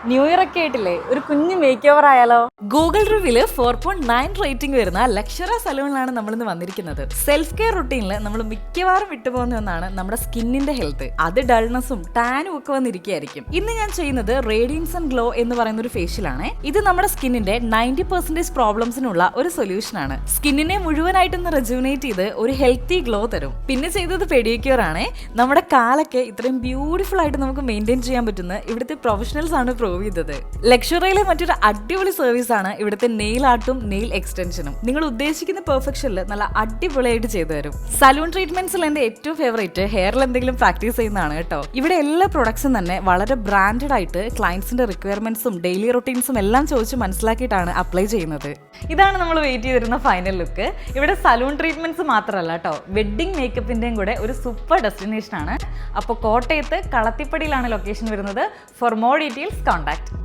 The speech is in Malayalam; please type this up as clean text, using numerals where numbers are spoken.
ന്യൂ ഇയർ ഒക്കെ ആയിട്ടില്ലേ, ഒരു കുഞ്ഞു മേക്ക് ഓവർ ആയാലോ? ഗൂഗിൾ റിവ്യൂല് 4.9 റേറ്റിംഗ് വരുന്ന ലക്ഷറ സലൂണിലാണ് നമ്മളിന്ന് വന്നിരിക്കുന്നത്. സെൽഫ് കെയർ റുട്ടീനിൽ നമ്മൾ മിക്കവാറും വിട്ടുപോകുന്ന ഒന്നാണ് നമ്മുടെ സ്കിന്നിന്റെ ഹെൽത്ത്. അത് ഡൾനെസ്സും ടാനും ഒക്കെ വന്നിരിക്കുകയായിരിക്കും. ഇന്ന് ഞാൻ ചെയ്യുന്നത് റേഡിയൻസ് ആൻഡ് ഗ്ലോ എന്ന് പറയുന്ന ഒരു ഫേഷ്യലാണ്. ഇത് നമ്മുടെ സ്കിന്നിന്റെ 90% പ്രോബ്ലംസിനുള്ള ഒരു സൊല്യൂഷൻ ആണ്. സ്കിന്നിനെ മുഴുവനായിട്ടൊന്ന് റെജുവിനേറ്റ് ചെയ്ത് ഒരു ഹെൽത്തി ഗ്ലോ തരും. പിന്നെ ചെയ്തത് പെഡിക്യൂർ ആണ്. നമ്മുടെ കാലൊക്കെ ഇത്രയും ബ്യൂട്ടിഫുൾ ആയിട്ട് നമുക്ക് മെയിൻറ്റെയിൻ ചെയ്യാൻ പറ്റുന്ന ഇവിടുത്തെ പ്രൊഫഷണൽസ് ആണ് പ്രൂവ് ചെയ്തത്. ലക്ഷറിയിലെ മറ്റൊരു അടിപൊളി സർവീസ് ആണ് ഇവിടുത്തെ നെയിൽ ആർട്ടും നെയിൽ എക്സ്റ്റൻഷനും. നിങ്ങൾ ഉദ്ദേശിക്കുന്ന പെർഫെക്ഷനിൽ നല്ല അടിപൊളിയായിട്ട് ചെയ്തു തരും. സലൂൺ ട്രീറ്റ്മെന്റ്സിൽ എന്റെ ഏറ്റവും ഫേവറേറ്റ് ഹെയറിൽ എന്തെങ്കിലും പ്രാക്ടീസ് ചെയ്യുന്നതാണ് കേട്ടോ. ഇവിടെ എല്ലാ പ്രൊഡക്ട്സും തന്നെ വളരെ ബ്രാൻഡഡ് ആയിട്ട് ക്ലയൻസിന്റെ റിക്വയർമെന്റ്സും ഡെയിലി റൊട്ടീൻസും എല്ലാം ചോദിച്ച് മനസ്സിലാക്കിയിട്ടാണ് അപ്ലൈ ചെയ്യുന്നത്. ഇതാണ് നമ്മൾ വെയിറ്റ് ചെയ്തിരുന്ന ഫൈനൽ ലുക്ക്. ഇവിടെ സലൂൺ ട്രീറ്റ്മെന്റ്സ് മാത്രമല്ല കേട്ടോ, വെഡ്ഡിംഗ് മേക്കപ്പിന്റെയും കൂടെ ഒരു സൂപ്പർ ഡെസ്റ്റിനേഷൻ ആണ്. അപ്പോൾ കോട്ടയത്ത് കളത്തിപ്പടിയിലാണ് ലൊക്കേഷൻ വരുന്നത്. For more details contact.